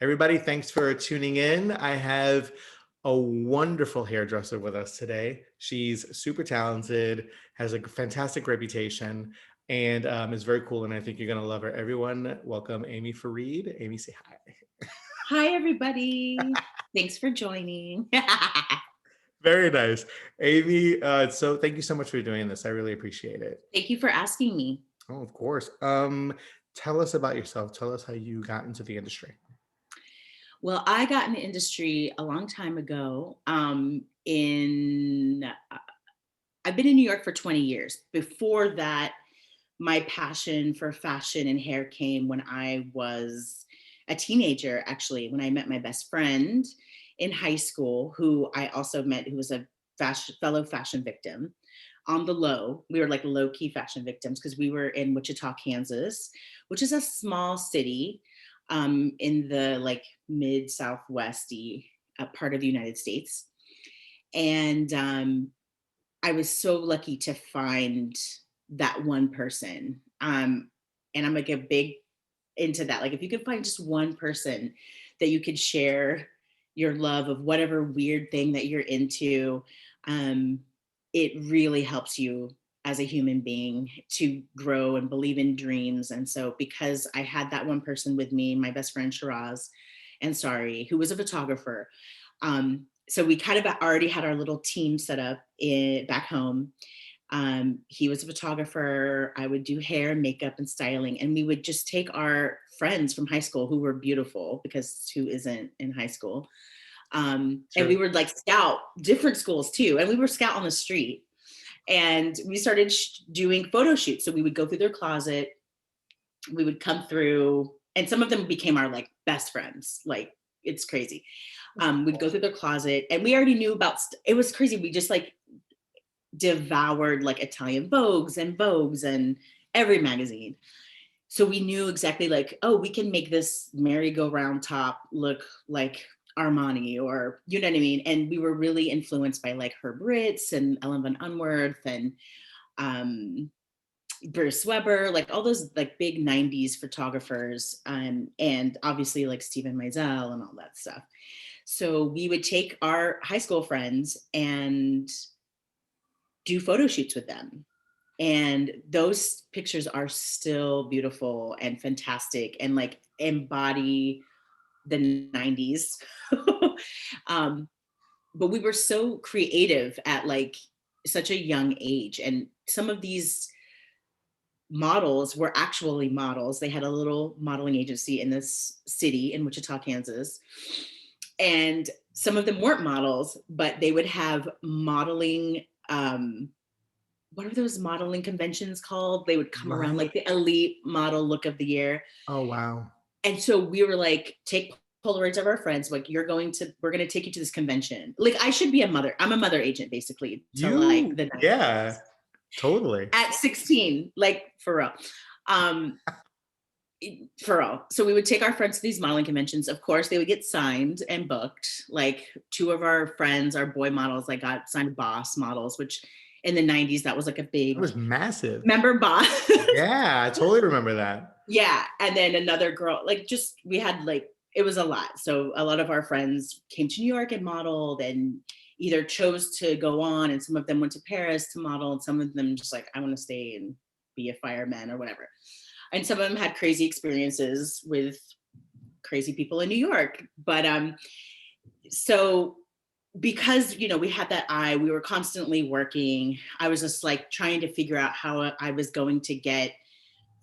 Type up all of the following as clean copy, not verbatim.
Everybody, thanks for tuning in. I have a wonderful hairdresser with us today. She's super talented, has a fantastic reputation, and is very cool. And I think you're going to love her. Everyone, welcome Amy Farid. Amy, say hi. Hi, everybody. Thanks for joining. Very nice. Amy, so thank you so much for doing this. I really appreciate it. Thank you for asking me. Oh, of course. Tell us about yourself. Tell us how you got into the industry. Well, I got in the industry a long time ago. I've been in New York for 20 years. Before that, my passion for fashion and hair came when I was a teenager, actually, when I met my best friend in high school, who I also met, who was a fellow fashion victim on the low. We were like low key fashion victims because we were in Wichita, Kansas, which is a small city in the like mid southwesty part of the United States. And I was so lucky to find that one person. And I'm like a big into that. Like if you could find just one person that you could share your love of whatever weird thing that you're into, it really helps you as a human being to grow and believe in dreams. And so because I had that one person with me, my best friend Shiraz Ansari, who was a photographer, so we kind of already had our little team set up back home. He was a photographer. I would do hair and makeup and styling. And we would just take our friends from high school who were beautiful, because who isn't in high school? And we would like scout different schools too. And we were scout on the street. And we started doing photo shoots. So we would go through their closet. We would come through, and some of them became our like best friends. Like it's crazy. We'd go through their closet, and we already knew about, it was crazy. We just like devoured like Italian Vogues and every magazine. So we knew exactly like, oh, we can make this merry-go-round top look like Armani, or you know what I mean? And we were really influenced by like Herb Ritz and Ellen von Unwerth and Bruce Weber, like all those like big 90s photographers, and obviously like Stephen Meisel and all that stuff. So we would take our high school friends and do photo shoots with them. And those pictures are still beautiful and fantastic and like embody the 90s. But we were so creative at like such a young age. And some of these models were actually models. They had a little modeling agency in this city in Wichita, Kansas. And some of them weren't models, but they would have modeling, what are those modeling conventions called? They would come around like the elite model look of the year. Oh, wow. And so we were like, take Polaroids of our friends. Like we're going to take you to this convention. Like I should be a mother. I'm a mother agent basically. Like the 90s. Yeah, totally. At 16, like for real. For real. So we would take our friends to these modeling conventions. Of course, they would get signed and booked. Like two of our friends, our boy models, like got signed to Boss models, which in the 90s, that was like a big. It was massive. Remember Boss? Yeah, I totally remember that. Yeah. And then another girl, like just, we had like, it was a lot. So a lot of our friends came to New York and modeled and either chose to go on, and some of them went to Paris to model, and some of them just like, I want to stay and be a fireman or whatever. And some of them had crazy experiences with crazy people in New York. But so because, you know, we had that eye, we were constantly working. I was just like trying to figure out how I was going to get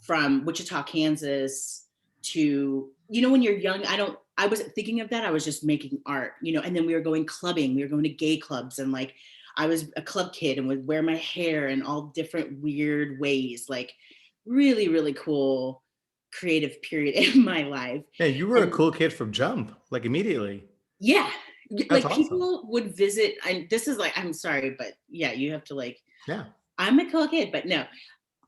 from Wichita, Kansas to, you know, when you're young, I wasn't thinking of that. I was just making art, you know, and then we were going clubbing. We were going to gay clubs, and like, I was a club kid and would wear my hair in all different weird ways, like really, really cool creative period in my life. Yeah, you were a cool kid from jump, like immediately. Yeah. That's like awesome. People would visit, and this is like, I'm sorry, but yeah, you have to like, yeah, I'm a cool kid, but no,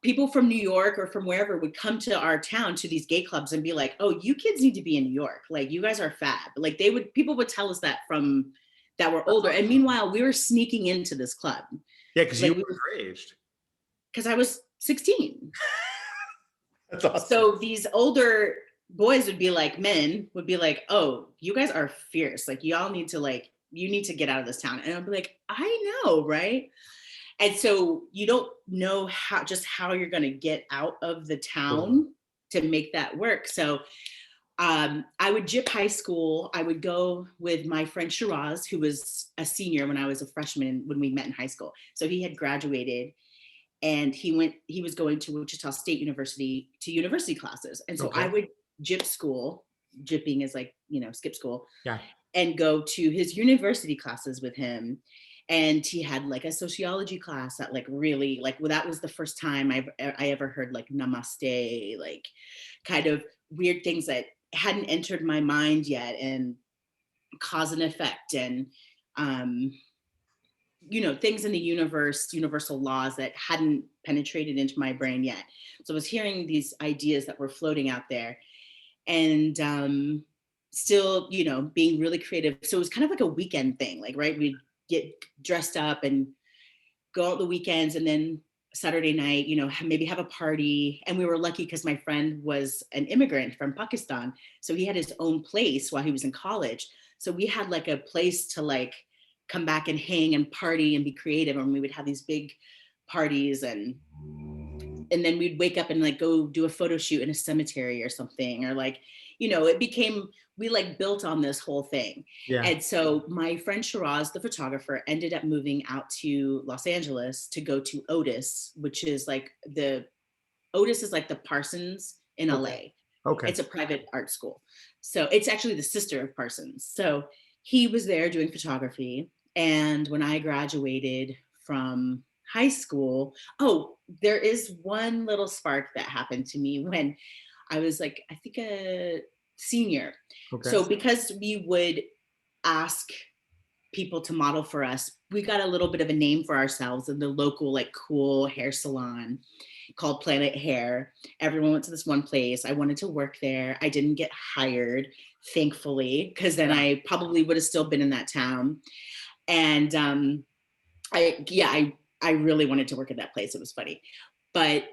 people from New York or from wherever would come to our town to these gay clubs and be like, oh, you kids need to be in New York. Like you guys are fab. Like people would tell us that from that were older. And meanwhile, we were sneaking into this club. Yeah, because like, you were aged. Because I was 16. That's awesome. So these older boys would be like, men would be like, oh, you guys are fierce. Like, y'all need to like, you need to get out of this town. And I'd be like, I know, right? And so you don't know how you're going to get out of the Sure. town to make that work. So I would jip high school. I would go with my friend Shiraz, who was a senior when I was a freshman when we met in high school. So he had graduated and he was going to Wichita State University to university classes. And so I Okay. would jip school, jipping is like, skip school, Yeah. and go to his university classes with him. And he had like a sociology class that like really like, well, that was the first time I ever heard like namaste, like kind of weird things that hadn't entered my mind yet, and cause and effect, and um things in the universe, universal laws that hadn't penetrated into my brain yet. So I was hearing these ideas that were floating out there, and still, being really creative. So it was kind of like a weekend thing, like, right, we'd get dressed up and go out the weekends, and then Saturday night, maybe have a party. And we were lucky because my friend was an immigrant from Pakistan. So he had his own place while he was in college. So we had like a place to like come back and hang and party and be creative. And we would have these big parties, and then we'd wake up and like go do a photo shoot in a cemetery or something, or like, it became, we like built on this whole thing. Yeah. And so my friend Shiraz, the photographer, ended up moving out to Los Angeles to go to Otis, which is like Otis is like the Parsons in Okay. LA. Okay. It's a private art school. So it's actually the sister of Parsons. So he was there doing photography. And when I graduated from high school, oh, there is one little spark that happened to me when I was like, I think a senior. Okay. So because we would ask people to model for us, we got a little bit of a name for ourselves in the local, like, cool hair salon called Planet Hair. Everyone went to this one place. I wanted to work there. I didn't get hired, thankfully, because then Yeah. I probably would have still been in that town. And I really wanted to work at that place. It was funny. But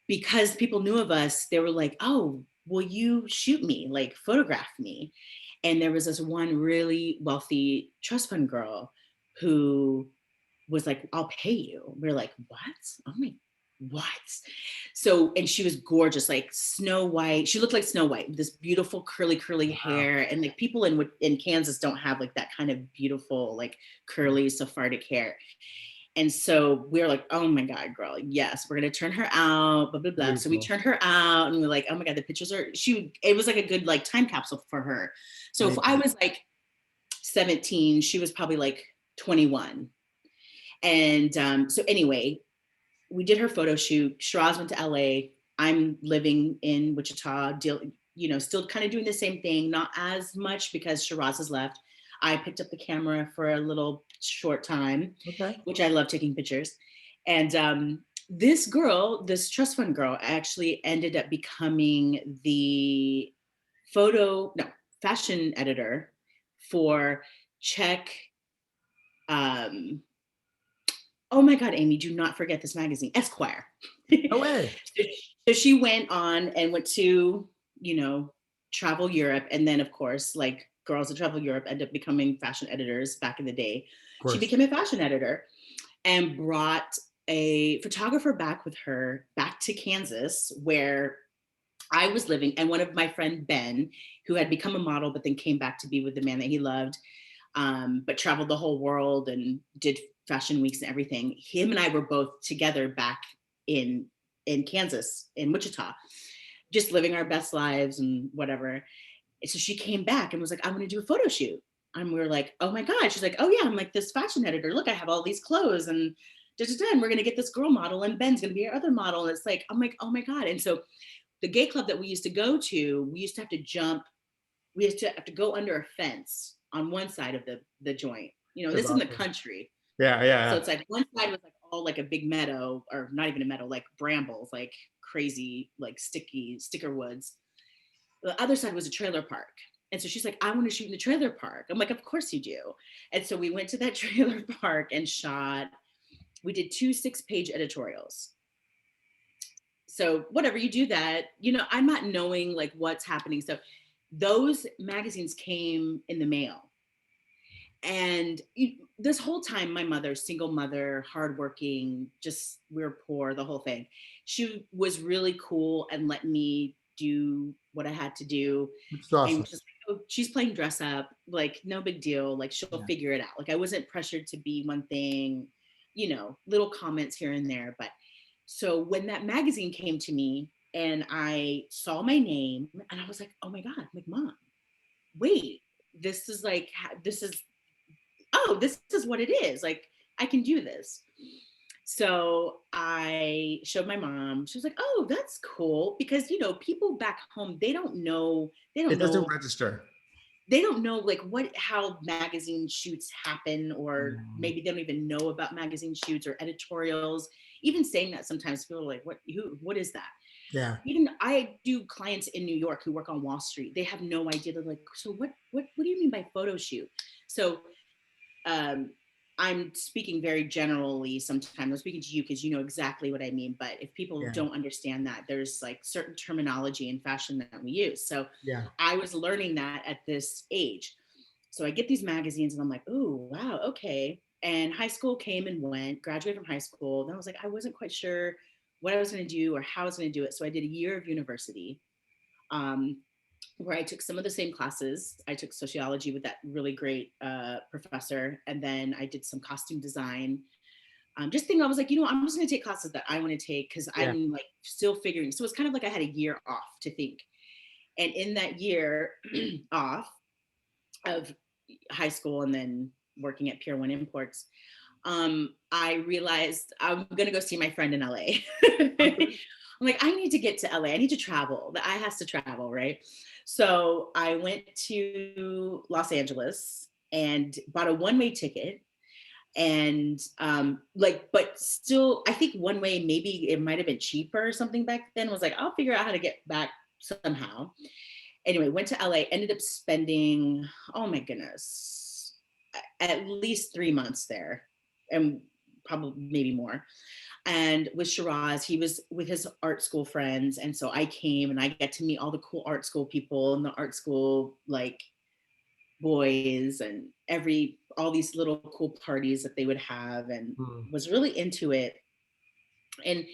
because people knew of us, they were like, oh, will you shoot me, like photograph me? And there was this one really wealthy trust fund girl who was like, I'll pay you. We're like, what? Oh my, what? So, and she was gorgeous, like Snow White. She looked like Snow White with this beautiful curly Wow. hair. And like people in Kansas don't have like that kind of beautiful, like curly Sephardic hair. And so we're like, oh my God, girl, yes, we're gonna turn her out, blah, blah, blah. So we Beautiful. turned her out and we're like, oh my God, the pictures are, it was like a good like time capsule for her. So if I Amazing. was like 17, she was probably like 21. And so anyway, we did her photo shoot. Shiraz went to LA. I'm living in Wichita, still kind of doing the same thing, not as much because Shiraz has left. I picked up the camera for a little short time, Okay. which I love taking pictures. And this girl, this trust fund girl, actually ended up becoming the no, fashion editor for Czech. Um, oh my God, Amy, do not forget this magazine, Esquire. No way. So she went to, travel Europe. And then, of course, like girls that travel Europe end up becoming fashion editors back in the day. Of She course. became a fashion editor and brought a photographer back with her back to Kansas, where I was living. And one of my friend, Ben, who had become a model, but then came back to be with the man that he loved, but traveled the whole world and did fashion weeks and everything. Him and I were both together back in Kansas, in Wichita, just living our best lives and whatever. And so she came back and was like, I want to do a photo shoot. And we were like, oh my God. She's like, oh yeah, I'm like this fashion editor. Look, I have all these clothes and and we're gonna get this girl model and Ben's gonna be our other model. And it's like, I'm like, oh my God. And so the gay club that we used to go to, we used to have to jump, we used to have to go under a fence on one side of the joint. That's This in the awesome. country. Yeah. So Yeah. it's like one side was like all like a big meadow, or not even a meadow, like brambles, like crazy, like sticky sticker woods. The other side was a trailer park. And so she's like, I want to shoot in the trailer park. I'm like, of course you do. And so we went to that trailer park and shot. We did 2 6-page editorials. So whatever, you do that, I'm not knowing like what's happening. So those magazines came in the mail. And this whole time, my mother, single mother, hardworking, just we were poor, the whole thing. She was really cool and let me do what I had to do. Which is And awesome. just like, oh, she's playing dress up, like no big deal. Like she'll Yeah. figure it out. Like I wasn't pressured to be one thing, little comments here and there. But so when that magazine came to me and I saw my name and I was like, oh my God, like mom, wait, this is like, this is oh, this is what it is. Like, I can do this. So I showed my mom. She was like, "Oh, that's cool." Because people back home, they don't know, It doesn't register. like how magazine shoots happen, or Mm, maybe they don't even know about magazine shoots or editorials. Even saying that, sometimes people are like, what is that? yeah. Even I do clients in New York who work on Wall Street. They have no idea. They're like, "So what do you mean by photo shoot?" So um, I'm speaking very generally sometimes. I'm speaking to you because you know exactly what I mean. But if people Yeah. don't understand that, there's like certain terminology in fashion that we use. So Yeah. I was learning that at this age. So I get these magazines and I'm like, oh, wow, okay. And high school came and went, graduated from high school. Then I was like, I wasn't quite sure what I was going to do or how I was going to do it. So I did a year of university. Um, where I took some of the same classes. I took sociology with that really great professor, and then I did some costume design. Just thinking, I was like, I'm just going to take classes that I want to take because Yeah. I'm like still figuring. So it's kind of like I had a year off to think, and in that year off of high school and then working at Pier One Imports, I realized I'm going to go see my friend in LA. Okay. I'm like, I need to get to LA. I need to travel. The eye has to travel, right? So I went to Los Angeles and bought a one-way ticket. And but still, I think one way, maybe it might have been cheaper or something back then. Was like, I'll figure out how to get back somehow. Anyway, went to LA, ended up spending, oh my goodness, at least 3 months there, and probably maybe more. And with Shiraz, he was with his art school friends. And so I came and I get to meet all the cool art school people and the art school like boys and all these little cool parties that they would have, and Mm, was really into it. And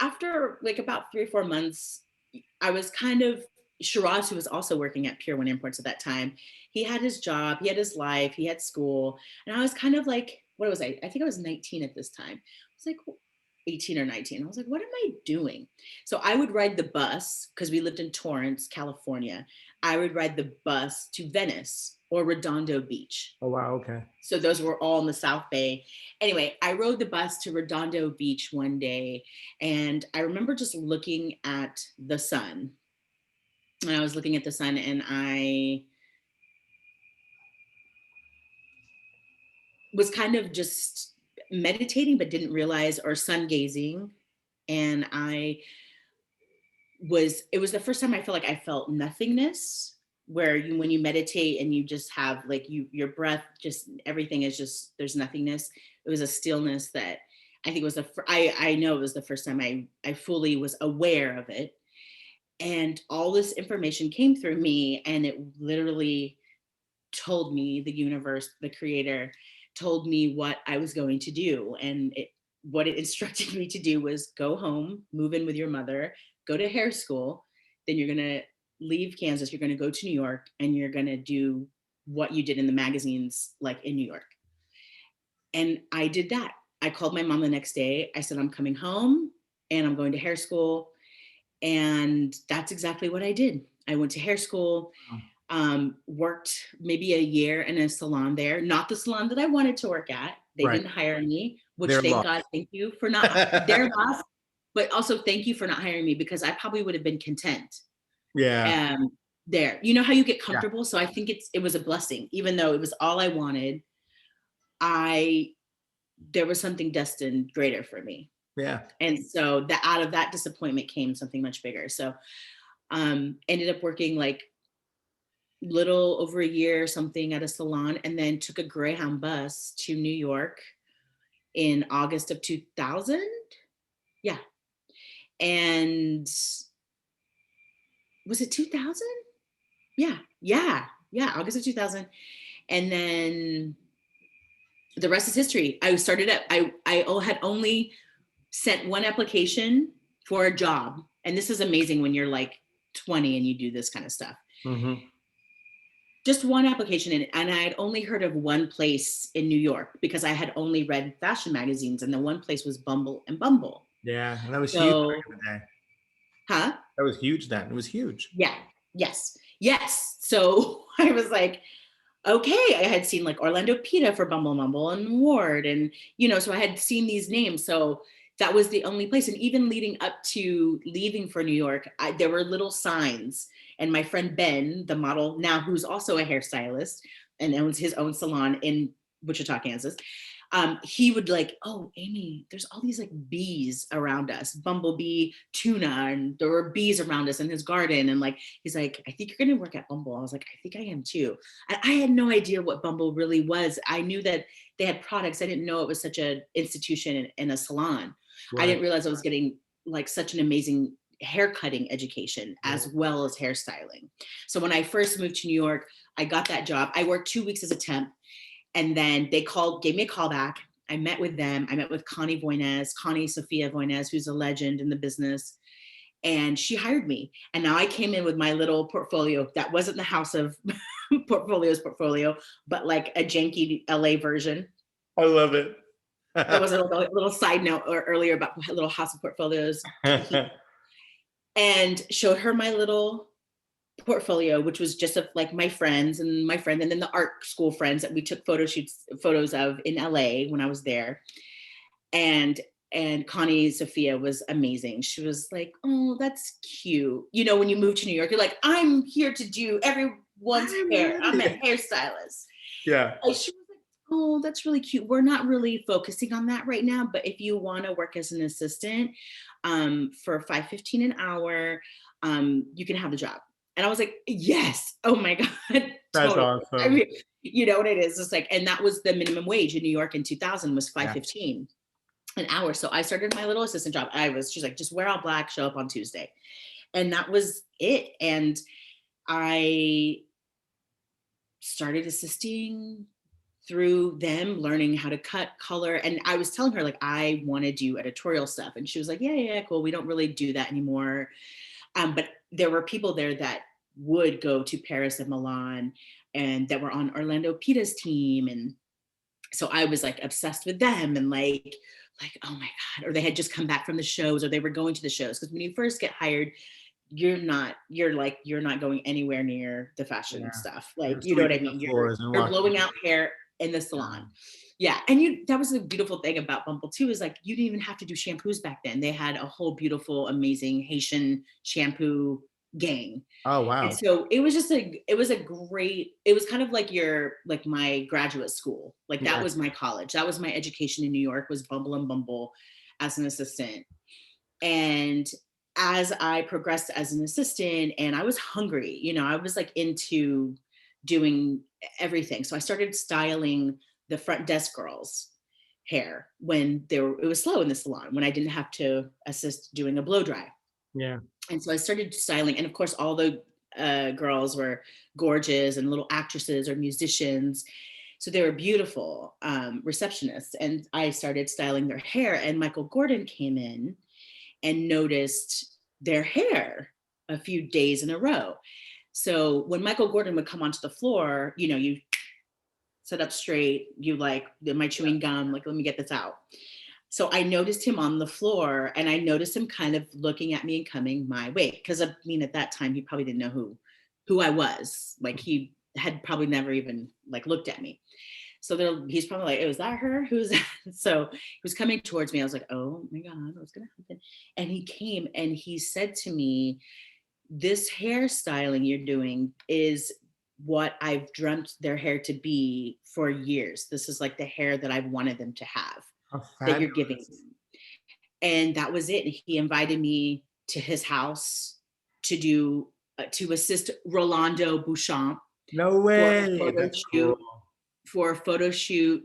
after like about 3 or 4 months, I was kind of, Shiraz, who was also working at Pier One Imports at that time, he had his job, he had his life, he had school. And I was kind of like, what was I? I think I was 19 at this time. I was like 18 or 19. I was like, what am I doing? So I would ride the bus because we lived in Torrance, California. I would ride the bus to Venice or Redondo Beach. oh wow. Okay. So those were all in the South Bay. Anyway, I rode the bus to Redondo Beach one day, and I remember just looking at the sun. And I was looking at the sun, and I was kind of just meditating, but didn't realize, or sun gazing. And it was the first time I felt like I felt nothingness, where when you meditate and you just have like your breath, just everything is just, there's nothingness. It was a stillness that I think was I know it was the first time I fully was aware of it. And all this information came through me, and it literally told me, the universe, the creator told me what I was going to do. And what it instructed me to do was go home, move in with your mother, go to hair school. Then you're going to leave Kansas. You're going to go to New York, and you're going to do what you did in the magazines, like in New York. And I did that. I called my mom the next day. I said, I'm coming home and I'm going to hair school. And that's exactly what I did. I went to hair school, Wow. worked maybe a year in a salon there, not the salon that I wanted to work at. They Right. didn't hire me, which Their thank loss. God, thank you for not their loss, but also thank you for not hiring me, because I probably would have been content Yeah. um, there. You know how you get Yeah. comfortable? So I think it was a blessing, even though it was all I wanted. I There was something destined greater for me. Yeah. And so out of that disappointment came something much bigger. So ended up working like little over a year or something at a salon, and then took a Greyhound bus to New York in August of 2000. Yeah. And was it 2000? Yeah, August of 2000. And then the rest is history. I had only sent one application for a job. And this is amazing when you're like 20 and you do this kind of stuff. Mm-hmm. Just one application in, and I had only heard of one place in New York because I had only read fashion magazines, and the one place was Bumble and Bumble. Yeah, and that was huge back So, in the day. huh? That was huge then. It was huge. Yeah, yes. So I was like, okay, I had seen like Orlando Pita for Bumble Mumble and Ward, and so I had seen these names. So that was the only place. And even leading up to leaving for New York, there were little signs. And my friend Ben, the model now, who's also a hairstylist and owns his own salon in Wichita, Kansas, he would like, oh, Amy, there's all these like bees around us, bumblebee tuna, and there were bees around us in his garden. And like, he's like, I think you're going to work at Bumble. I was like, I think I am too. I had no idea what Bumble really was. I knew that they had products. I didn't know it was such an institution and a salon. I Right. didn't realize I was getting like such an amazing hair cutting education Right. as well as hairstyling. So when I first moved to New York, I got that job. I worked 2 weeks as a temp, and then they gave me a call back. I met with them. I met with Connie Sophia Voynez, who's a legend in the business. And she hired me. And now I came in with my little portfolio that wasn't the House of portfolio, but like a janky LA version. I love it. That was a little side note earlier about little House of Portfolios. And showed her my little portfolio, which was just of like my friends and my friend, and then the art school friends that we took photos of in LA when I was there. And Connie Sophia was amazing. She was like, oh, that's cute. When you move to New York, you're like, I'm here to do everyone's hair. I'm a hairstylist. Yeah. And she was like, oh, that's really cute. We're not really focusing on that right now, but if you want to work as an assistant for $5.15 an hour, you can have the job. And I was like, yes. Oh my God. That's Totally. I awesome. mean, you know what it is. It's like, and that was the minimum wage in New York in 2000 was Yeah. $5.15 an hour. So I started my little assistant job. She's like, just wear all black, show up on Tuesday. And that was it. And I started assisting through them, learning how to cut, color. And I was telling her, like, I want to do editorial stuff. And she was like, yeah, cool. We don't really do that anymore. But there were people there that would go to Paris and Milan and that were on Orlando Pita's team. And so I was like obsessed with them and like, oh my God, or they had just come back from the shows or they were going to the shows. Because when you first get hired, you're not going anywhere near the fashion Yeah. stuff. You're Like, you know what I sweeping the mean? floors and You're washing blowing out dishes. hair in the salon. Yeah. And that was the beautiful thing about Bumble too, is like, you didn't even have to do shampoos back then. They had a whole beautiful, amazing Haitian shampoo gang. Oh, And wow. so it was it was kind of like my graduate school. Like that Yeah. was my college. That was my education in New York, was Bumble and Bumble as an assistant. And as I progressed as an assistant and I was hungry, I was like into doing everything. So I started styling the front desk girls' hair when it was slow in the salon, when I didn't have to assist doing a blow dry. Yeah. And so I started styling. And of course, all the girls were gorgeous and little actresses or musicians. So they were beautiful receptionists. And I started styling their hair. And Michael Gordon came in and noticed their hair a few days in a row. So when Michael Gordon would come onto the floor, you sit up straight, you like, am I chewing gum? Like, let me get this out. So I noticed him on the floor and I noticed him kind of looking at me and coming my way. Because I mean, at that time, he probably didn't know who I was. Like he had probably never even like looked at me. So he's probably like, oh, is that her? Who's that? So he was coming towards me. I was like, oh my God, what's going to happen? And he came and he said to me, this hairstyling you're doing is what I've dreamt their hair to be for years. This is like the hair that I've wanted them to have, Oh, that you're giving fabulous. them. And that was it. He invited me to his house to assist Rolando Bouchamp No for way. That's cool. a photo shoot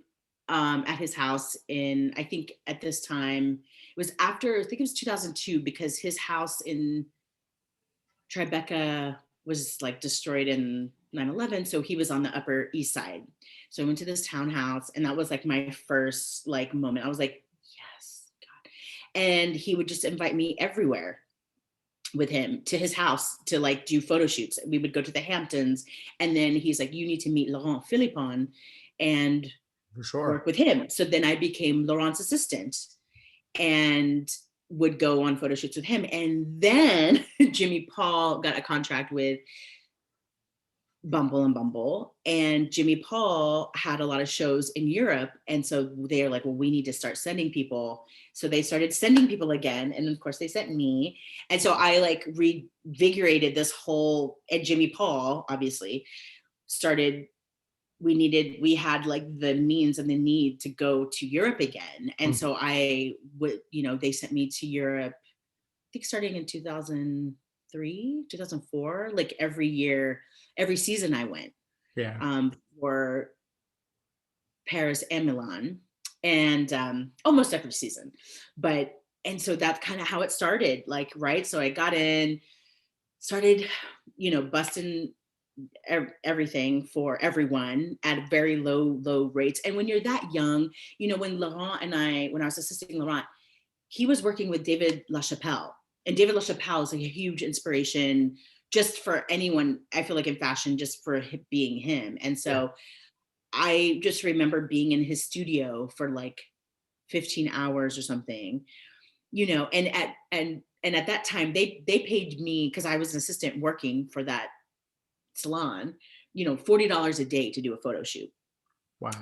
at his house I think at this time, it was after, I think it was 2002, because his house in Tribeca was like destroyed in 9/11. So he was on the Upper East Side. So I went to this townhouse, and that was like my first like moment. I was like, yes, God. And he would just invite me everywhere with him to his house to like do photo shoots. We would go to the Hamptons, and then he's like, you need to meet Laurent Philippon and For sure. work with him. So then I became Laurent's assistant and would go on photo shoots with him. And then Jimmy Paul got a contract with Bumble and Bumble, and Jimmy Paul had a lot of shows in Europe. And so they're like, well, we need to start sending people. So they started sending people again. And of course they sent me. And so I like revigorated this whole, and Jimmy Paul obviously started, we had like the means and the need to go to Europe again. And Mm. so I would, they sent me to Europe, I think starting in 2003, 2004, like every year, every season I went, Yeah. for Paris and Milan, and almost every season. But, and so that's kind of how it started, like, right? So I got in, started, busting everything for everyone at very low rates. And when you're that young, when Laurent and when I was assisting Laurent, he was working with David LaChapelle. And David LaChapelle is like a huge inspiration just for anyone, I feel like, in fashion, just for being him. And Yeah. so I just remember being in his studio for like 15 hours or something, and at that time they paid me, because I was an assistant working for that salon, $40 a day to do a photo shoot.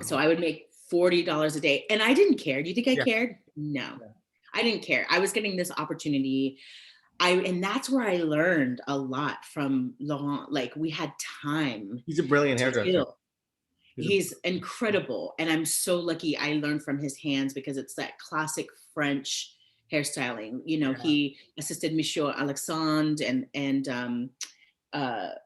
So Wow. I would make $40 a day, and I didn't care. Do you think I Yeah. cared? No, Yeah. I didn't care. I was getting this opportunity. And that's where I learned a lot from Laurent. Like, we had time He's a brilliant to hairdresser. kill. He's a He's incredible. And I'm so lucky I learned from his hands, because it's that classic French hairstyling. yeah. He assisted Monsieur Alexandre and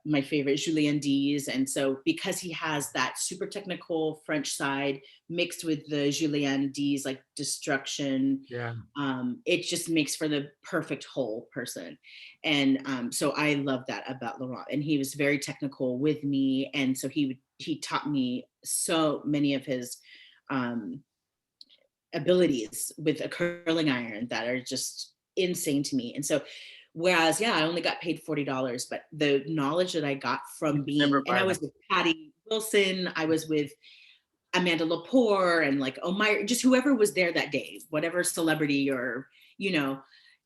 my favorite, Julien Diz. And so because he has that super technical French side mixed with the Julien Diz like destruction, Yeah. it just makes for the perfect whole person. And so I love that about Laurent. And he was very technical with me. And so he taught me so many of his um, abilities with a curling iron that are just insane to me. And so, whereas, yeah, I only got paid $40, but the knowledge that I got You from can never being, and buy I that. was with Patty Wilson, I was with Amanda Lepore, and like, oh my, just whoever was there that day, whatever celebrity, or, you know,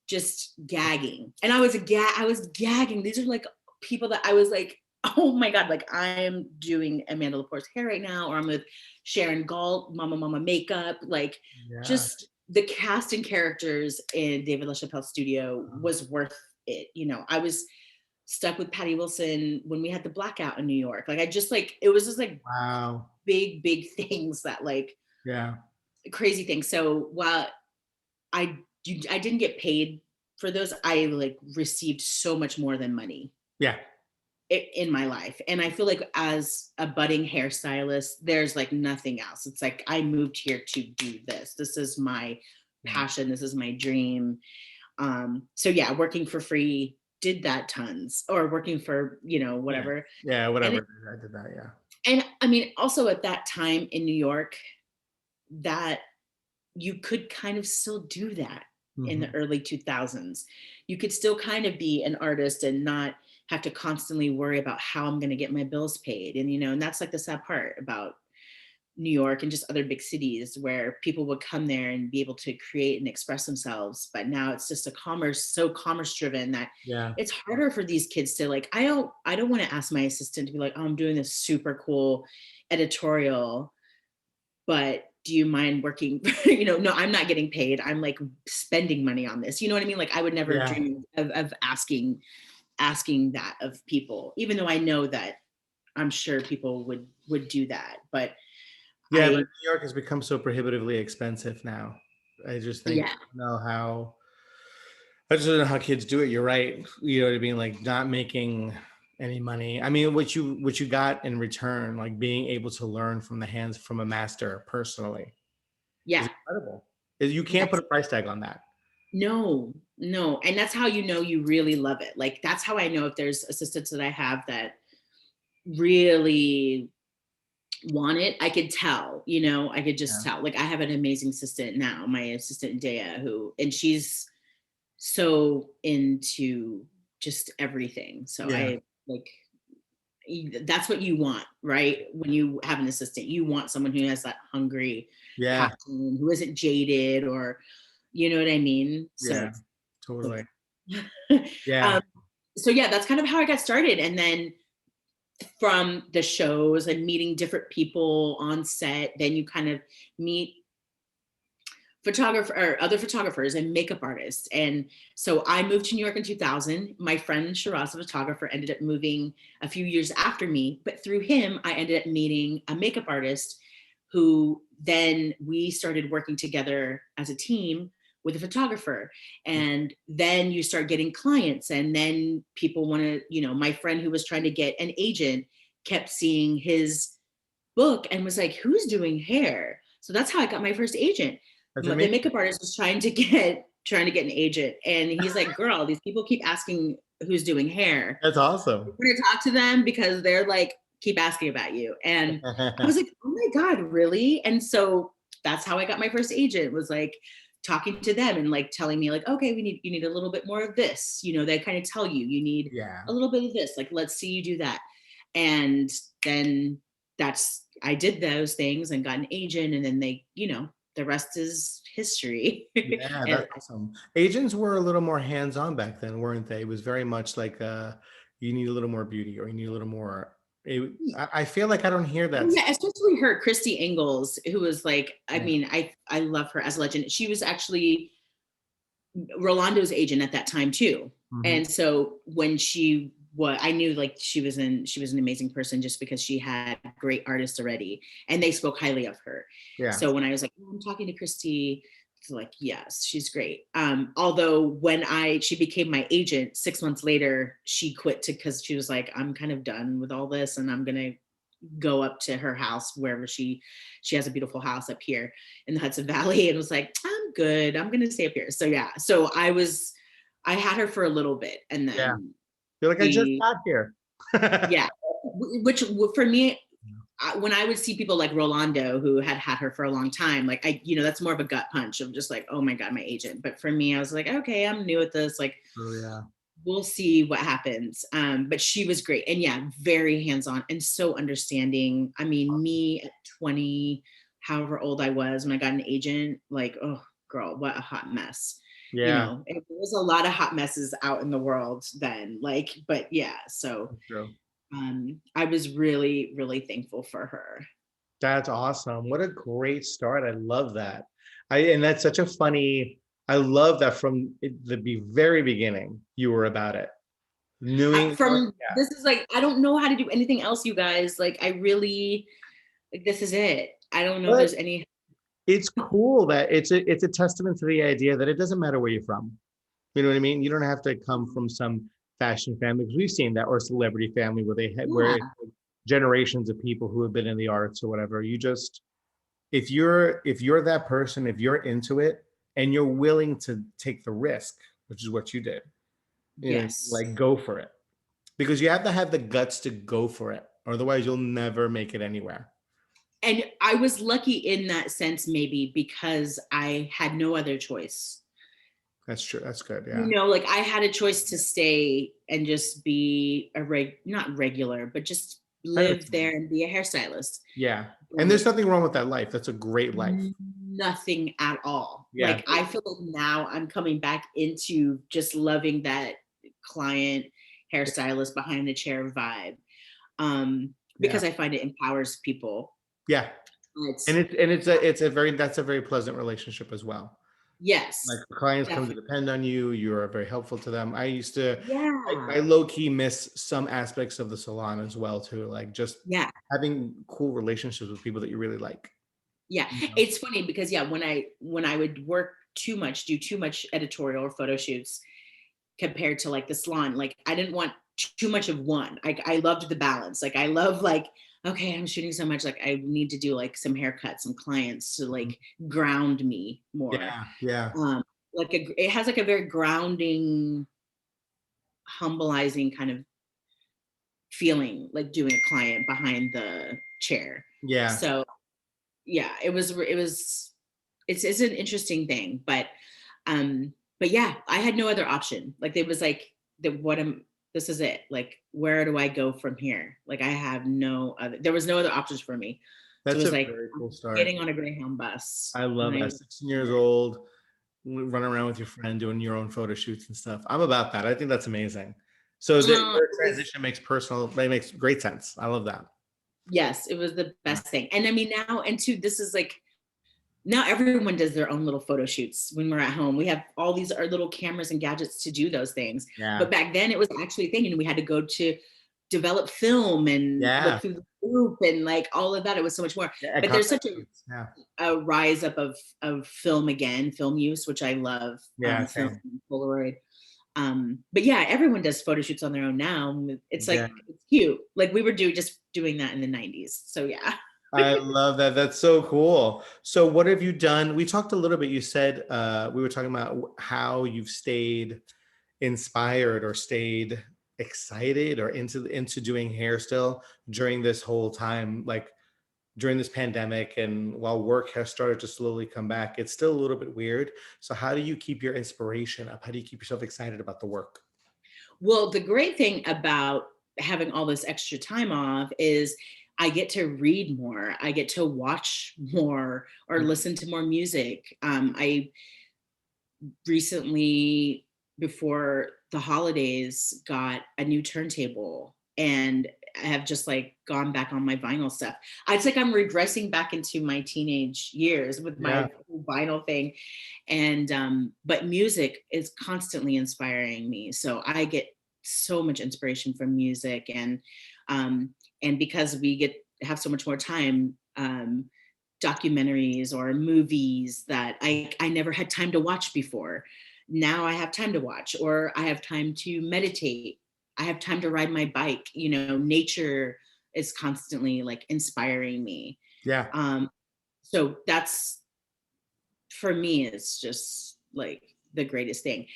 just gagging. And I was gagging. These are like people that I was like, oh my God, like I'm doing Amanda Lepore's hair right now, or I'm with Sharon Galt, Mama Makeup. Like, Yeah. just the cast and characters in David LaChapelle's studio was worth it. I was stuck with Patty Wilson when we had the blackout in New York. Like, I just like, it was just like Wow. big things that like Yeah. crazy things. So while I I didn't get paid for those, I like received so much more than money Yeah. in my life. And I feel like as a budding hairstylist, there's like nothing else. It's like, I moved here to do this. This is my Yeah. passion. This is my dream. So yeah, working for free, did that tons, or working for, Yeah. whatever. Yeah. And Whatever. I did that. Yeah. I mean, also at that time in New York, that you could kind of still do that in the Hmm. early 2000s. You could still kind of be an artist and not have to constantly worry about how I'm going to get my bills paid. And, and that's like the sad part about New York and just other big cities, where people would come there and be able to create and express themselves. But now it's just so commerce driven, that Yeah. it's harder for these kids to like, I don't want to ask my assistant to be like, oh, I'm doing this super cool editorial, but do you mind working? No, I'm not getting paid. I'm like spending money on this. You know what I mean? Like, I would never Yeah. dream of asking that of people, even though I know that I'm sure people would do that. But Yeah. But I, New York has become so prohibitively expensive now. I just think yeah, know how. I just don't know how kids do it. You're right. You know what I mean? Like not making any money. I mean, what you got in return, like being able to learn from the hands from a master personally, is yeah, incredible. You can't put that's a price tag on that. No, no. And that's how you know you really love it. Like that's how I know if there's assistants that I have that really want it. I could tell, I could just Yeah. tell. Like I have an amazing assistant now, my assistant Dea, and she's so into just everything. So Yeah. I like that's what you want, right? When you have an assistant, you want someone who has that hungry Yeah. passion, who isn't jaded, or you know what I mean? Yeah. So Totally. Yeah. um, so yeah, that's kind of how I got started. And then from the shows and meeting different people on set, then you kind of meet photographer or other photographers and makeup artists. And so I moved to New York in 2000. My friend Shiraz, a photographer, ended up moving a few years after me, but through him, I ended up meeting a makeup artist who then we started working together as a team with a photographer. And then you start getting clients, and then people want to, my friend who was trying to get an agent kept seeing his book and was like, who's doing hair? So that's how I got my first agent. That's The amazing. makeup artist was trying to get an agent. And he's like, girl, these people keep asking who's doing hair. That's awesome. I'm going to talk to them because they're like, keep asking about you. And I was like, oh my God, really? And so that's how I got my first agent, was like talking to them and like telling me like, okay, you need a little bit more of this. They kind of tell you need Yeah. a little bit of this. Like, let's see you do that. And then I did those things and got an agent, and then the rest is history. Yeah, And that's awesome. Agents were a little more hands-on back then, weren't they? It was very much like you need a little more beauty, or you need a little more. I feel like I don't hear that. yeah, especially her, Christy Engels, who was like, I Yeah. mean, I love her as a legend. She was actually Rolando's agent at that time too. Mhm. And so I knew like she was an amazing person just because she had great artists already and they spoke highly of her. Yeah. So when I was like, oh, I'm talking to Christy, it's like, yes, she's great. Although when she became my agent 6 months later, she quit because she was like, I'm kind of done with all this and I'm going to go up to her house wherever she has a beautiful house up here in the Hudson Valley, and was like, I'm good, I'm gonna stay up here. So yeah, so I had her for a little bit, and Yeah. then You're like, I just we got here. yeah, which for me, when I would see people like Rolando who had her for a long time, like that's more of a gut punch of just like, oh my God, my agent. But for me, I was like, okay, I'm new at this, like Oh yeah. we'll see what happens. But she was great. And yeah, very hands-on and so understanding. I mean, me at 20, however old I was when I got an agent, like, oh girl, what a hot mess. Yeah, There was a lot of hot messes out in the world then. Like, but yeah, so that's true. I was really, really thankful for her. That's awesome. What a great start. I love that. And that's such a funny, I love that from the very beginning, you were about it. Knowing, From yeah. this is like, I don't know how to do anything else, you guys. Like, I really, like, this is it. I don't know if But there's any. it's cool that it's a testament to the idea that it doesn't matter where you're from. You know what I mean? You don't have to come from some fashion family, because we've seen that, or celebrity family where they had where Yeah. it's like generations of people who have been in the arts or whatever. You just, if you're that person, if you're into it and you're willing to take the risk, which is what you did, Yes. like go for it. Because you have to have the guts to go for it. Otherwise you'll never make it anywhere. And I was lucky in that sense, maybe because I had no other choice. That's true. That's good. Yeah. Like I had a choice to stay and just be not regular, but just live there and be a hairstylist. Yeah. And But there's nothing wrong with that life. That's a great life. nothing at all. Yeah. Like I feel like now I'm coming back into just loving that client hairstylist behind the chair vibe. Yeah. Because I find it empowers people. Yeah. And It's that's a very pleasant relationship as well. Like yes, clients come to definitely. depend on you. You're very helpful to them. I Yeah. low key miss some aspects of the salon as well too. Like just Yeah. having cool relationships with people that you really like. Yeah. You know? It's funny because yeah, when I would work too much, do too much editorial or photo shoots compared to like the salon, like I didn't want too much of one. I loved the balance. Like I love like, okay, I'm shooting so much, like I need to do like some haircuts, some clients to Mhm. like ground me more. Yeah, yeah, like it has like a very grounding, humbleizing kind of feeling, like doing a client behind the chair. Yeah, So yeah, it's an interesting thing, but yeah, I had no other option. Like it was like the what am this is it. Like where do I go from here? Like I have no other. There was no other options for me. So it that's was a like very cool story. getting on a Greyhound bus. I love And that. 16 years old, running around with your friend, doing your own photo shoots and stuff. I'm about that. I think that's amazing. So it your was transition makes great sense. I love that. yes, it was the Yeah. best thing. And I mean now, and two, this is like now everyone does their own little photo shoots when we're at home. We have all these our little cameras and gadgets to do those things. Yeah. But back then it was actually a thing, and we had to go to develop film and Yeah. look through the group and like all of that. It was so much more. Yeah. But there's Contact such shoots. Yeah. a rise up of film again, film use, which I love, Yeah. film, Same. Polaroid. But yeah, everyone does photo shoots on their own now. It's Yeah. like it's cute. Like we were just doing that in the 90s. So yeah. I love that. That's so cool. So what have you done? We talked a little bit. You said we were talking about how you've stayed inspired or stayed excited or into doing hair still during this whole time, like during this pandemic, and while work has started to slowly come back, it's still a little bit weird. So how do you keep your inspiration up? How do you keep yourself excited about the work? Well, the great thing about having all this extra time off is I get to read more. I get to watch more or listen to more music. I recently, before the holidays, got a new turntable and I have just like gone back on my vinyl stuff. It's like I'm regressing back into my teenage years with Yeah. my vinyl thing. And but music is constantly inspiring me. So I get so much inspiration from music, and because we get have so much more time, documentaries or movies that I never had time to watch before. Now I have time to watch, or I have time to meditate. I have time to ride my bike. You know, nature is constantly like inspiring me. Yeah. Um, so that's for me, it's just like the greatest thing.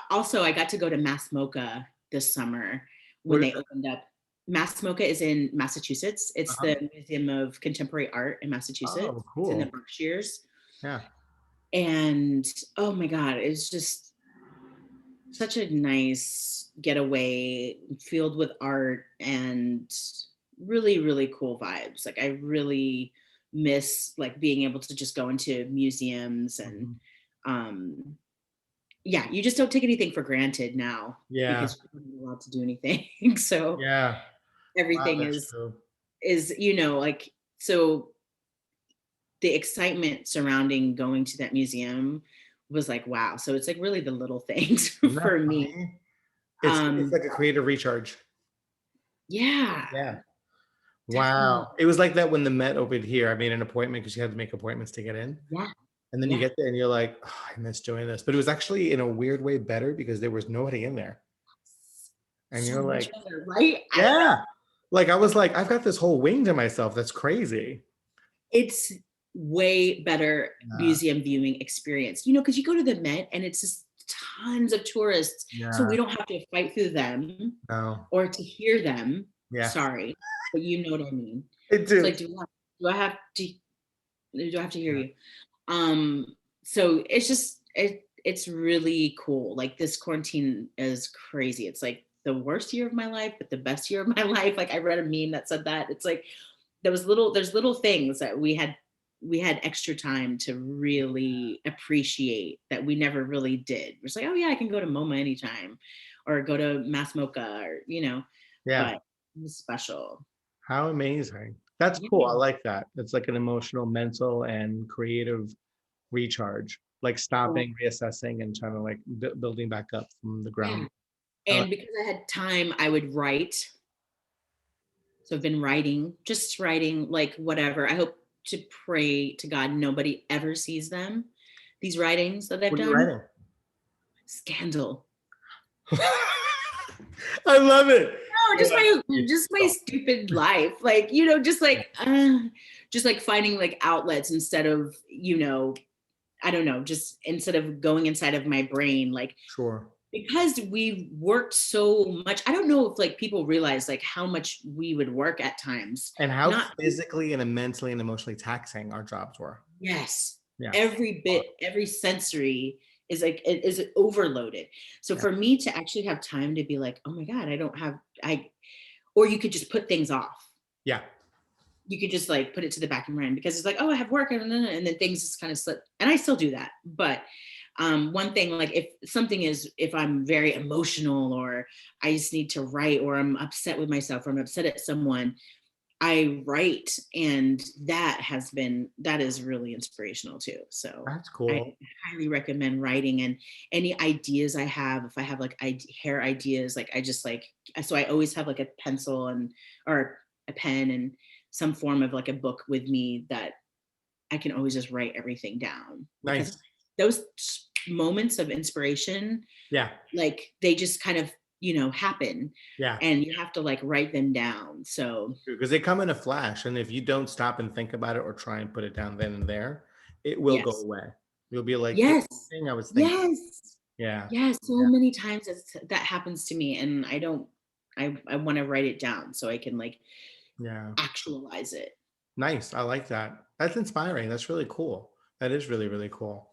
Also, I got to go to Mass Mocha this summer when What is they opened up. Mass Mocha is in Massachusetts. It's uh-huh. the Museum of Contemporary Art in Massachusetts. Oh, It's in the cool. Berkshires. Yeah. And oh my God, it's just such a nice getaway filled with art and really, really cool vibes. Like I really miss like being able to just go into museums and Mhm. um yeah, you just don't take anything for granted now Yeah. because you're not allowed to do anything. So Yeah. Wow, everything that's true. is you know like so the excitement surrounding going to that museum was like wow. So it's like really the little things Isn't that for me. funny? It's Um like a creative recharge. yeah, Yeah. definitely. Wow. It was like that when the Met opened here. I made an appointment because you had to make appointments to get in. Yeah, And then you yeah. get there and you're like, oh, I miss doing this. But it was actually in a weird way better because there was nobody in there. And So you're much like, better, right? I know. yeah. Like I was like, I've got this whole wing to myself. That's crazy. It's way better Yeah. museum viewing experience. You know, because you go to the Met and it's just tons of tourists. So Yeah. we don't have to fight through them No. or to hear them. Yes. Sorry, but you know what I mean. I It's do. like, do I have to do I have to hear Yeah. you? So it's just it's really cool. Like this quarantine is crazy. It's like the worst year of my life, but the best year of my life. Like I read a meme that said that. It's like there's little things that we had extra time to really appreciate that we never really did. It's like, oh yeah, I can go to MoMA anytime or go to Mass Mocha or Yeah. but it was special. How amazing. That's cool. I Yeah. like that. It's like an emotional, mental, and creative recharge, like stopping, reassessing, and trying to like building back up from the Yeah. ground. I like, And because I had time, I would write. So I've been writing, just writing, like whatever. I hope to pray to God nobody ever sees them. These writings that I've what are you done. writing? Scandal. I love it. No, Yeah, that's just my beautiful. stupid life. Like, just like finding like outlets instead of, I don't know, just instead of going inside of my brain, like, Sure. because we worked so much. I don't know if like people realize like how much we would work at times. And how Not physically and mentally and emotionally taxing our jobs were. Yes, Yeah. every bit, every sensory is like it is overloaded. So Yeah. for me to actually have time to be like, oh my God, I don't have I or you could just put things off. Yeah. You could just like put it to the back of your mind because it's like, oh, I have work and then things just kind of slip. And I still do that. But one thing, like if I'm very emotional or I just need to write or I'm upset with myself or I'm upset at someone, I write, and that is really inspirational too. So That's I cool. highly recommend writing, and any ideas I have, if I have like hair ideas, like I just like, so I always have like a pencil and or a pen and some form of like a book with me that I can always just write everything down because Nice. those moments of inspiration, Yeah. like they just kind of, happen Yeah. and you have to like write them down. So Because they come in a flash, and if you don't stop and think about it or try and put it down then and there, it will go yes. away. You'll be like, "This Yes. thing I was thinking." Yes. Yeah. Yes, so Yeah. many times that happens to me and I don't I wanna write it down so I can, like, Yeah. actualize it. Nice. I like that. That's inspiring. That's really cool. That is really, really cool.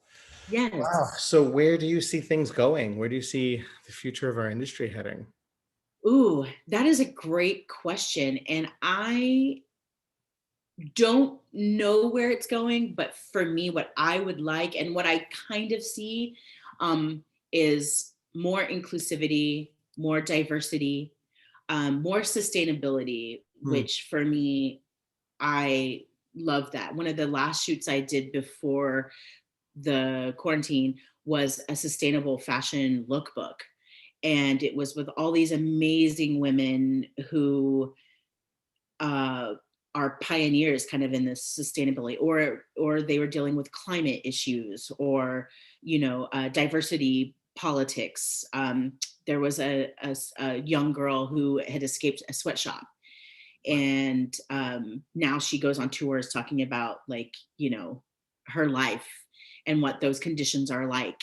Wow. Yes. So where do you see things going? Where do you see the future of our industry heading? Ooh, that is a great question, and I don't know where it's going, but for me, what I would like and what I kind of see, is more inclusivity, more diversity, more sustainability, Hmm. which for me I love that. One of the last shoots I did before the quarantine was a sustainable fashion lookbook. And it was with all these amazing women who uh, are pioneers kind of in this sustainability or they were dealing with climate issues or diversity politics. There was a young girl who had escaped a sweatshop and now she goes on tours talking about like her life and what those conditions are like.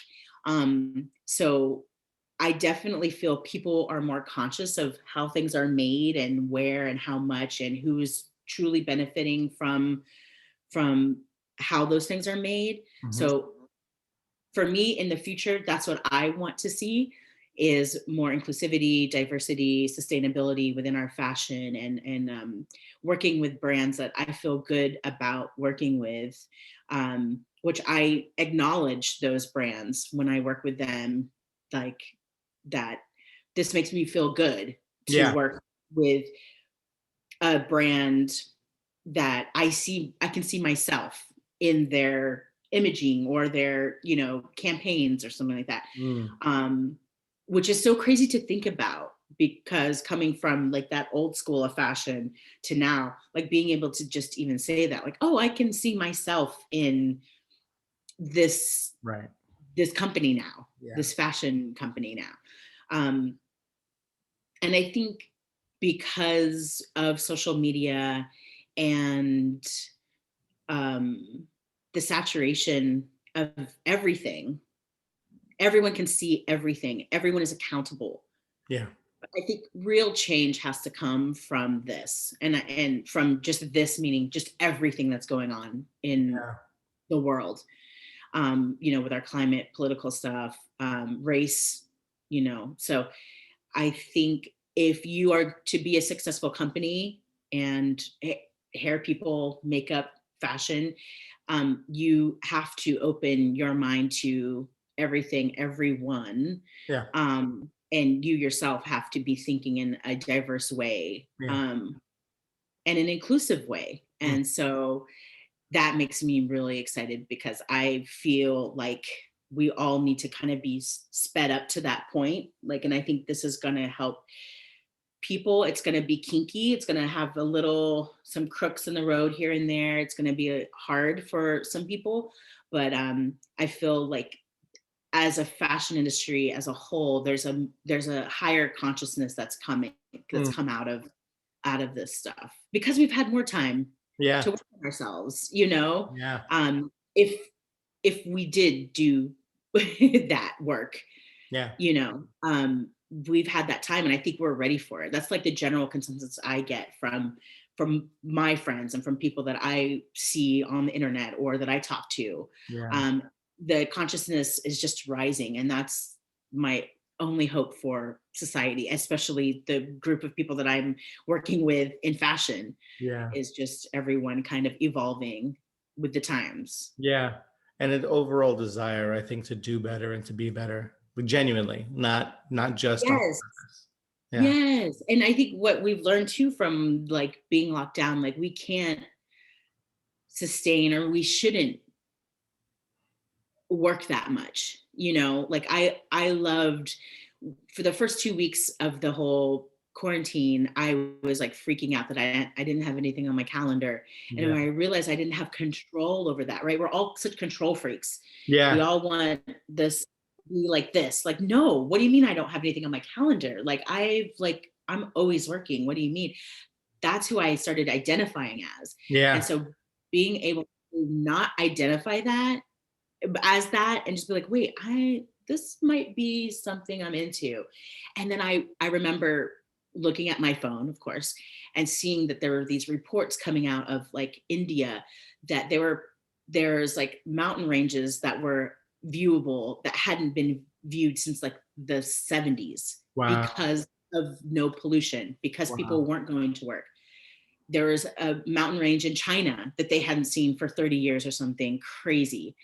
So I definitely feel people are more conscious of how things are made and where and how much and who's truly benefiting from how those things are made. Mhm. So for me in the future, that's what I want to see is more inclusivity, diversity, sustainability within our fashion and working with brands that I feel good about working with, which I acknowledge those brands when I work with them, like that this makes me feel good to Yeah. work with a brand that I can see myself in their imaging or their, campaigns or something like that. Mm. Um, which is so crazy to think about because coming from like that old school of fashion to now, like being able to just even say that, like, oh, I can see myself in this Right. this company now, Yeah. this fashion company now. Um, and I think because of social media and um, the saturation of everything. Everyone can see everything. Everyone is accountable. Yeah. I think real change has to come from this, and from just this meaning just everything that's going on in Yeah. the world. With our climate, political stuff, race. So I think if you are to be a successful company and hair people, makeup, fashion, you have to open your mind to everything, everyone. Yeah. And you yourself have to be thinking in a diverse way Yeah. and an inclusive way. Mm. And so that makes me really excited because I feel like we all need to kind of be sped up to that point. Like, and I think this is going to help people. It's going to be kinky. It's going to have some crooks in the road here and there. It's going to be hard for some people. But I feel like as a fashion industry as a whole, there's a higher consciousness that's Mm. come out of this stuff because we've had more time Yeah. to work on ourselves, Yeah. if if we did do that work, Yeah. you know, we've had that time and I think we're ready for it. That's like the general consensus I get from my friends and from people that I see on the internet or that I talk to. Yeah. Um, the consciousness is just rising, and that's my only hope for society, especially the group of people that I'm working with in fashion, Yeah. is just everyone kind of evolving with the times. Yeah. And an overall desire, I think, to do better and to be better, but genuinely, not just on Yes. purpose. Yeah. Yes. And I think what we've learned too from like being locked down, like we can't sustain or we shouldn't work that much. Like I loved for the first 2 weeks of the whole quarantine, I was like freaking out that I didn't have anything on my calendar. And Yeah. when I realized I didn't have control over that, right? We're all such control freaks. We Yeah. all want this to be like this. Like, no, what do you mean I don't have anything on my calendar? I'm always working. What do you mean? That's who I started identifying as. And Yeah. so being able to not identify that as that and just be like, wait, this might be something I'm into. And then I remember looking at my phone, of course, and seeing that there were these reports coming out of like India, that there's like mountain ranges that were viewable that hadn't been viewed since like the 70s Wow. because of no pollution, because people Wow. weren't going to work. There was a mountain range in China that they hadn't seen for 30 years or something crazy,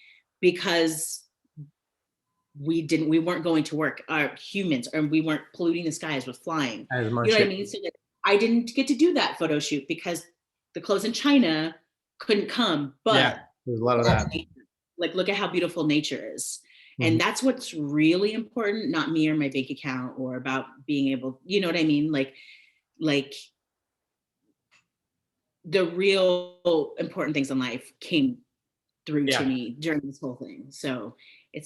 because we weren't going to work, humans, and we weren't polluting the skies with flying. As You know much. what I mean? So that I didn't get to do that photo shoot because the clothes in China couldn't come. Yeah. But There's a lot of look that. at nature. Like, look at how beautiful nature is. Mhm. And that's what's really important, not me or my bank account or about being able, you know what I mean? Like the real important things in life came through to Yeah. me during this whole thing. So I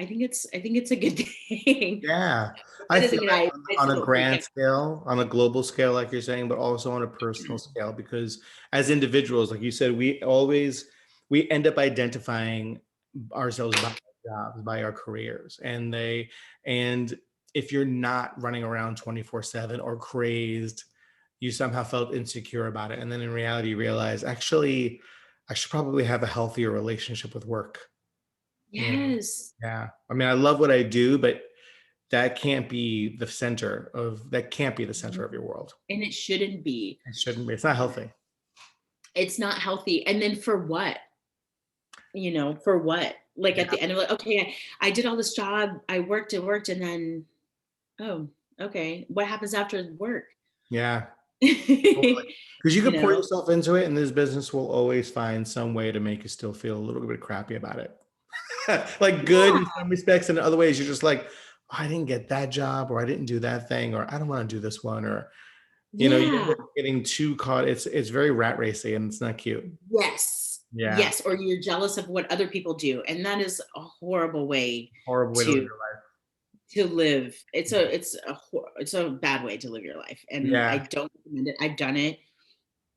think it's a good thing. Yeah. I That feel doesn't mean that I on a still freak out. grand scale, on a global scale, like you're saying, but also on a personal scale, because as individuals, like you said, we end up identifying ourselves by our jobs, by our careers. And if you're not running around 24/7 or crazed, you somehow felt insecure about it. And then in reality, you realize, actually, I should probably have a healthier relationship with work. Yes. Yeah. I mean, I love what I do, but that can't be the center Mhm. of your world. And it shouldn't be. It shouldn't be. It's not healthy. It's not healthy. And then for what? For what? Like at Yeah. the end of it, okay, I did all this job, I worked and worked, and then, oh, okay. What happens after work? Yeah. Totally. you Because you could pour know? yourself into it, and this business will always find some way to make you still feel a little bit crappy about it. Like good Yeah. in some respects, and in other ways, you're just like, "Oh, I didn't get that job, or I didn't do that thing, or I don't want to do this one, or you end Yeah. up getting too caught. It's very rat racy, and it's not cute. Yes. Yeah. Yes. Or you're jealous of what other people do. And that is a horrible way Horrible way to live to your life. live. It's a bad way to live your life. And I Yeah. don't recommend it. I've done it.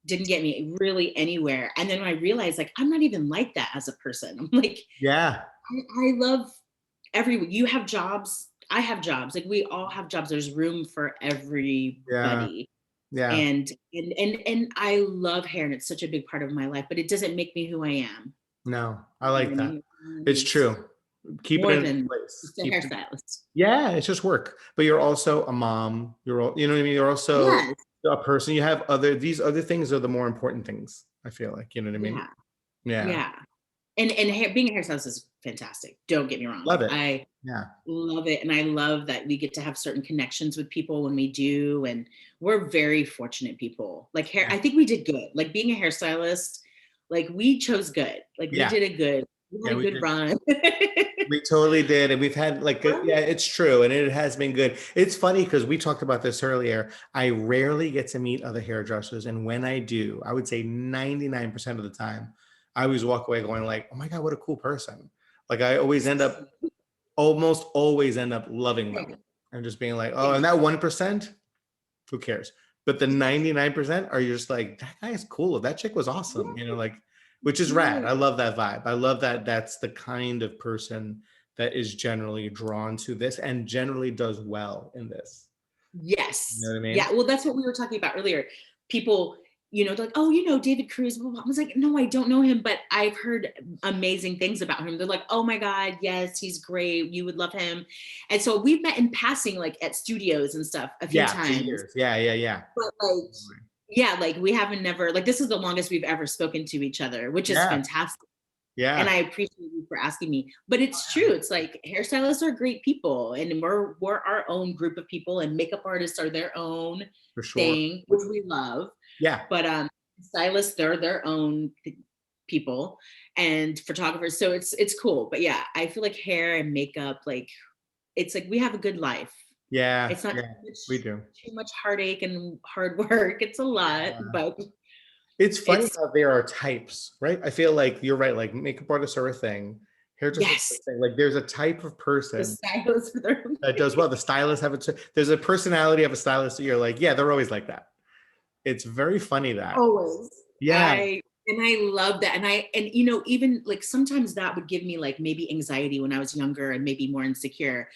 Didn't get me really anywhere. And then when I realized like I'm not even like that as a person. I'm like, Yeah. I love everyone. You have jobs. I have jobs. Like we all have jobs. There's room for Yeah. everybody. Yeah. And I love hair and it's such a big part of my life, but it doesn't make me who I am. No, I You know like what I that. mean? It's It's true. Keep it more in its than place. just a Keep it. hairstylist. Yeah, it's just work. But you're also a mom. You know what I mean? You're also Yes. a person. You have these other things are the more important things, I feel like. You know what I mean? Yeah. Yeah. Yeah. And being a hairstylist is fantastic. Don't get me wrong. Love it. I Yeah. love it. And I love that we get to have certain connections with people when we do. And we're very fortunate people. Like hair, Yeah. I think we did good. Like being a hairstylist, like we chose good. Like we Yeah. did a good, we Yeah, had a we good did. run. We totally did. And we've had like, yeah, it's true. And it has been good. It's funny because we talked about this earlier. I rarely get to meet other hairdressers. And when I do, I would say 99% of the time, I always walk away going like, oh my God, what a cool person. Like I almost always end up loving them and just being like, oh, and that 1%, who cares? But the 99% are just like, that guy is cool. That chick was awesome. Like which is rad. Yes. I love that vibe. I love that that's the kind of person that is generally drawn to this and generally does well in this. You know Yes. what I Yeah. mean? Well, that's what we were talking about earlier. People, they're like, oh, David Cruz. Blah, blah, blah. I was like, no, I don't know him, but I've heard amazing things about him. They're like, oh my God, yes, he's great. You would love him. And so we've met in passing, like at studios and stuff a few Yeah, for times. years. Yeah, yeah, yeah. But like, yeah, like we haven't never, like, this is the longest we've ever spoken to each other, which is Yeah, fantastic. And yeah, I appreciate you for asking me. But it's true. It's like hairstylists are great people, and we're our own group of people, and makeup artists are their own for sure. thing, which we love. Yeah, But stylists, they're their own people, and photographers. So it's cool. But yeah, I feel like hair and makeup, like it's like we have a good life. yeah, It's not yeah. We do. too much heartache and hard work. It's a lot, but It's funny it's how there are types, right? I feel like you're right. Like makeup artists are a thing, hairdressers are yes, a thing. Like there's a type of the person stylists are their that does well. The stylists have a. There's a personality of a stylist that you're like, yeah, they're always like that. It's very funny that. always. Yeah, I love that. And even like sometimes that would give me like maybe anxiety when I was younger and maybe more insecure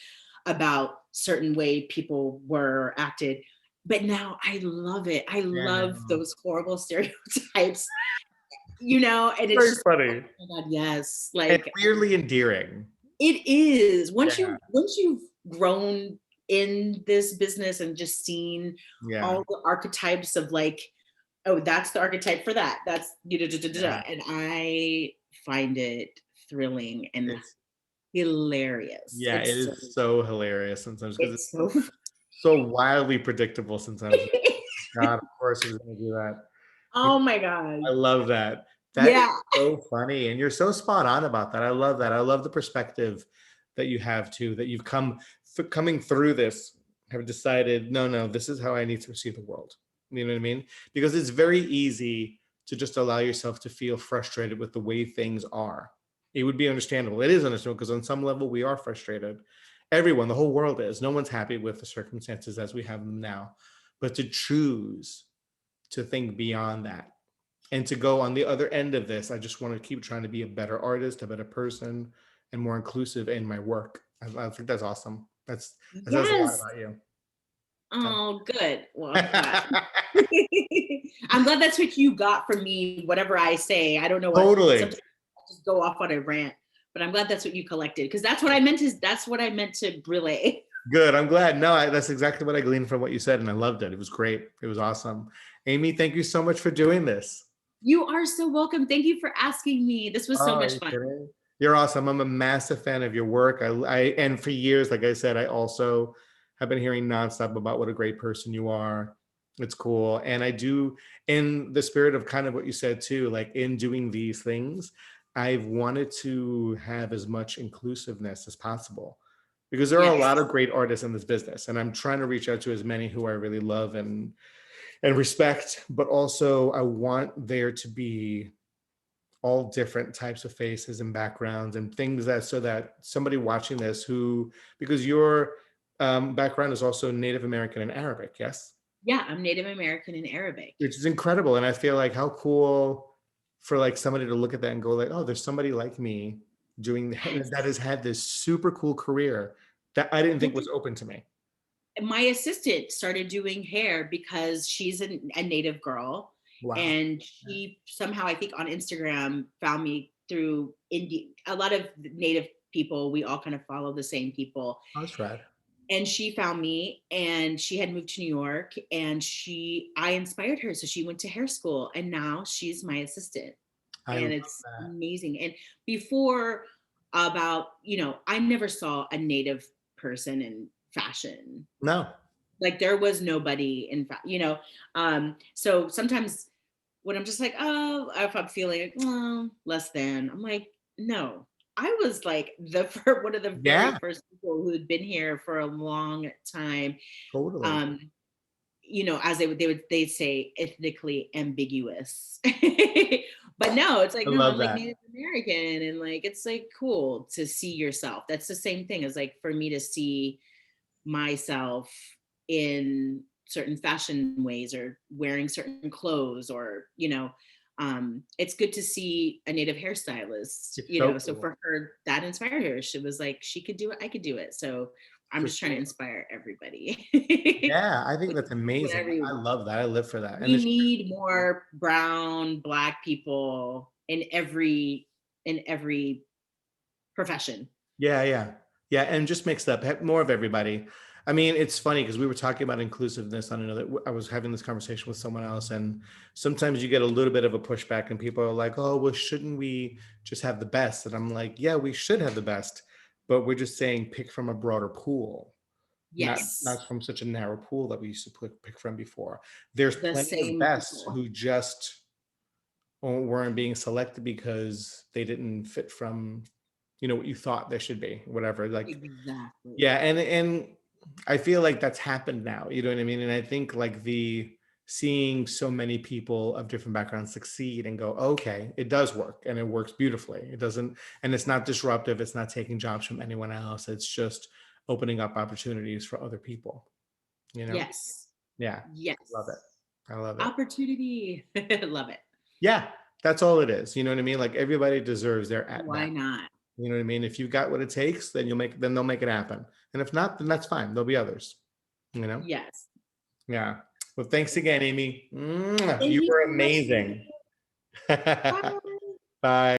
about certain way people were acted. But now I love it. I yeah, love no. those horrible stereotypes, and it's Very just like, funny oh my God, yes. and Like weirdly endearing. it is. Yeah, Once you've grown in this business and just seen yeah, all the archetypes of like, oh, that's the archetype for that. That's yeah. and I find it thrilling and It's hilarious. yeah, it is so hilarious sometimes because it's It's so so wildly predictable sometimes. God, of course he was going to do that. oh my God. I love that. That is Yeah. so funny. And you're so spot on about that. I love that. I love the perspective that you have too, that you've coming through this, have decided, no, no, this is how I need to see the world. You know what I mean? Because it's very easy to just allow yourself to feel frustrated with the way things are. It would be understandable. It is understandable because on some level we are frustrated. Everyone, the whole world is. No one's happy with the circumstances as we have them now. But to choose to think beyond that and to go on the other end of this, I just want to keep trying to be a better artist, a better person, and more inclusive in my work. I think that's awesome. That says a lot Yes. about you. Oh, good. Well, I'm glad. I'm glad that's what you got from me. Whatever I say, I don't know what. Totally Sometimes I just go off on a rant, but I'm glad that's what you collected because that's what I meant to. That's what I meant to relay. good. I'm glad. No, that's exactly what I gleaned from what you said, and I loved it. It was great. It was awesome. Amy, thank you so much for doing this. You are so welcome. Thank you for asking me. This was so Oh, are much you fun. kidding? You're awesome. I'm a massive fan of your work. And for years, like I said, I also have been hearing nonstop about what a great person you are. It's cool. And I do, in the spirit of kind of what you said too, like in doing these things, I've wanted to have as much inclusiveness as possible because there are a lot Yes. of great artists in this business. And I'm trying to reach out to as many who I really love and respect, but also I want there to be all different types of faces and backgrounds and things that so that somebody watching this who because your background is also Native American and Arabic, yes, Yeah, I'm Native American and Arabic. which is incredible. And I feel like how cool for like somebody to look at that and go like, oh, there's somebody like me doing Yes. that has had this super cool career that I didn't think Well, was open to me. my assistant started doing hair because she's a native girl, Wow. and she somehow, I think on Instagram, found me through indie. A lot of native people, we all kind of follow the same people, That's rad. and she found me, and she had moved to New York, and I inspired her, so she went to hair school, and now she's my assistant, I and love it's that. amazing. And before, about, I never saw a native person in fashion. No, Like there was nobody in fact, so sometimes when I'm just like, oh, if I'm feeling like, oh, less than, I'm like, no, I was like one of the very yeah, first people who had been here for a long time. totally. um as they'd say, ethnically ambiguous. But no, it's like, I no, I'm love like that. Native American, and like it's like cool to see yourself. That's the same thing as like for me to see myself in certain fashion ways or wearing certain clothes, or It's good to see a native hairstylist, It's so so cool. for her, that inspired her. She was like, she could do it, I could do it. So I'm For just trying to sure. inspire everybody. Yeah, I think With that's amazing. whatever I you love that. I live for that. And We it's need more brown, Black people in every profession. yeah, yeah. Yeah, and just mixed up, more of everybody. I mean, it's funny because we were talking about inclusiveness on another I was having this conversation with someone else, and sometimes you get a little bit of a pushback and people are like, "Oh, well, shouldn't we just have the best?" And I'm like, "Yeah, we should have the best, but we're just saying pick from a broader pool, Yes, not from such a narrow pool that we used to pick from before." There's the plenty of same bests people. who just weren't being selected because they didn't fit from what you thought they should be, whatever. Like, Exactly. yeah, and I feel like that's happened now. You know what I mean? And I think like the seeing so many people of different backgrounds succeed and go, okay, it does work and it works beautifully. It doesn't, and it's not disruptive. It's not taking jobs from anyone else. It's just opening up opportunities for other people. You know? Yes. Yeah, love it. Yes. I love it. Opportunity. Love it. Yeah, that's all it is. You know what I mean? Like everybody deserves their at Why bat. not? You know what I mean? If you got what it takes, then they'll make it happen. And if not, then that's fine. There'll be others, you know? Yes. Yeah. Well, thanks again, Amy. Mwah. Thank You you were so much. amazing. Bye. Bye.